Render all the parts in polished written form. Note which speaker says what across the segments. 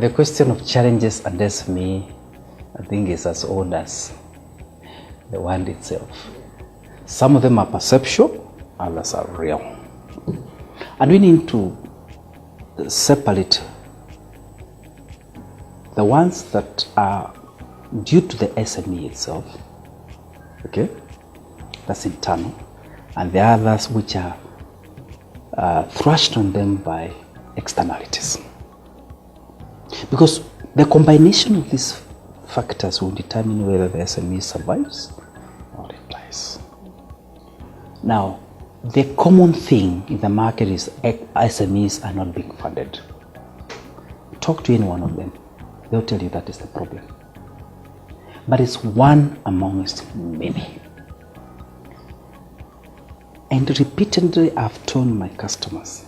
Speaker 1: the question of challenges and SME, I think, is as old as the world itself. Some of them are perceptual, others are real. And we need to separate the ones that are due to the SME itself, okay, that's internal, and the others which are thrust on them by externalities. Because the combination of these factors will determine whether the SME survives or it dies. Now, the common thing in the market is SMEs are not being funded. Talk to any one of them, they'll tell you that is the problem. But it's one amongst many. And repeatedly I've told my customers,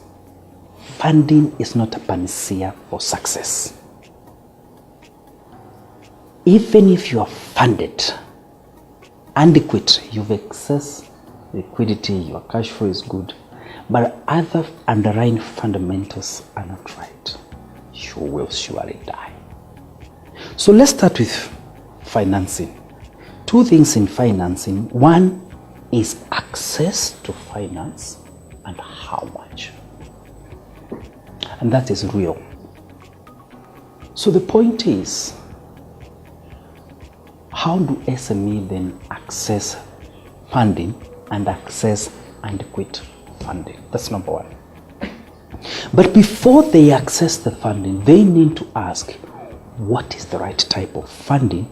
Speaker 1: funding is not a panacea for success. Even if you are funded, adequate, you've excess liquidity, your cash flow is good, but other underlying fundamentals are not right, you will surely die. So let's start with financing. Two things in financing. One is access to finance and how much. And that is real. So the point is, how do SME then access funding and access adequate funding? That's number one. But before they access the funding, they need to ask, what is the right type of funding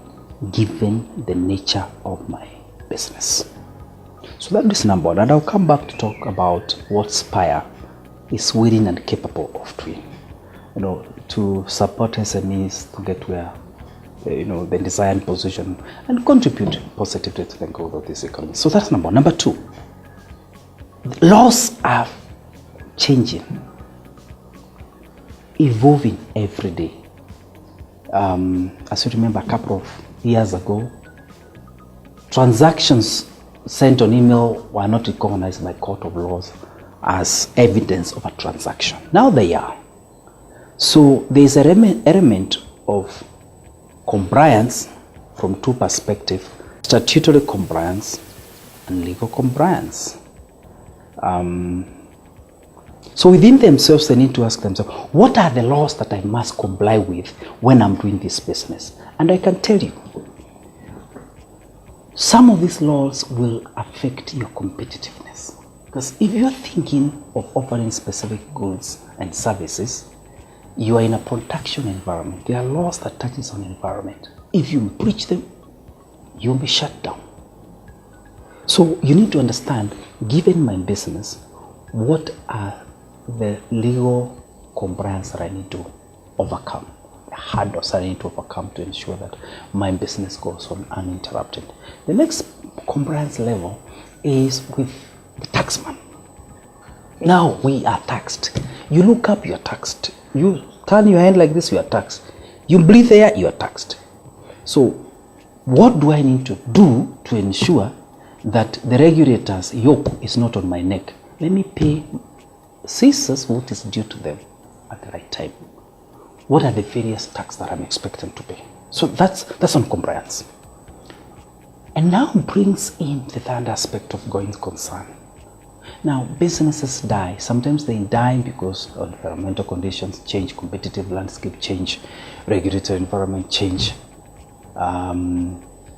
Speaker 1: given the nature of my business? So that is number one. And I'll come back to talk about what Spire is willing and capable of doing, to support SMEs to get where the desired position and contribute positively to the growth of this economy. So that's number one. Number two, laws are changing, evolving every day. As you remember, a couple of years ago, transactions sent on email were not recognized by court of laws as evidence of a transaction. Now they are. So there is an element of compliance from two perspectives: statutory compliance and legal compliance. So within themselves, they need to ask themselves, what are the laws that I must comply with when I'm doing this business? And I can tell you, some of these laws will affect your competitiveness. Because if you're thinking of offering specific goods and services, you are in a production environment. There are laws that touches on environment. If you breach them, you'll be shut down. So you need to understand, given my business, what are the legal compliance that I need to overcome, the hurdles I need to overcome to ensure that my business goes on uninterrupted. The next compliance level is with the taxman. Now we are taxed. You look up, you are taxed. You turn your hand like this, you are taxed. You breathe air, you are taxed. So what do I need to do to ensure that the regulator's yoke is not on my neck? Let me pay citizens what is due to them at the right time. What are the various taxes that I'm expecting to pay? So that's on compliance. And now brings in the third aspect of going concern. Now, businesses die. Sometimes they die because of environmental conditions change, competitive landscape change, regulatory environment change,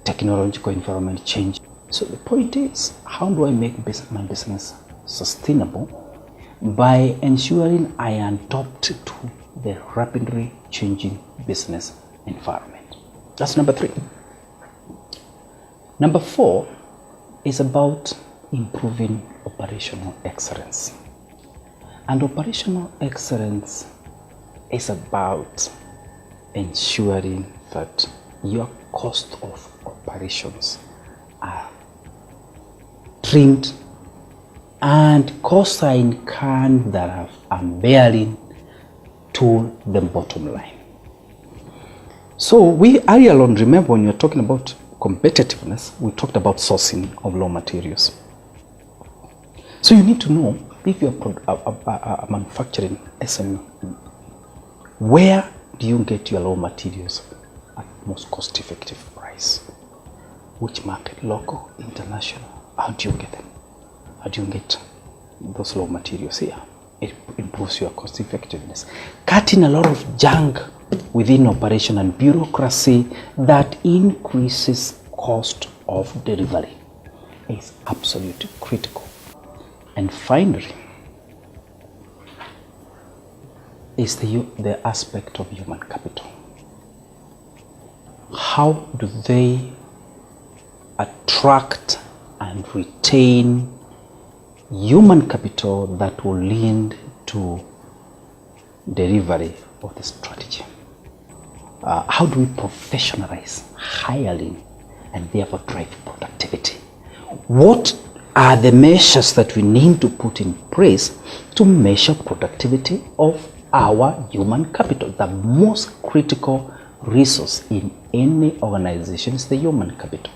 Speaker 1: technological environment change. So the point is, how do I make my business sustainable? By ensuring I adapt to the rapidly changing business environment. That's number three. Number four is about improving operational excellence. And operational excellence is about ensuring that your cost of operations are trimmed and costs are incurred that are bearing to the bottom line. So we earlier on, remember when you're talking about competitiveness, we talked about sourcing of raw materials. So you need to know, if you're a manufacturing SME, where do you get your raw materials at most cost-effective price? Which market? Local, international? How do you get them? How do you get those raw materials here? It improves your cost effectiveness. Cutting a lot of junk within operation and bureaucracy that increases cost of delivery is absolutely critical. And finally, is the aspect of human capital. How do they attract and retain human capital that will lead to delivery of the strategy? How do we professionalize hiring and therefore drive productivity? What are the measures that we need to put in place to measure productivity of our human capital? The most critical resource in any organization is the human capital.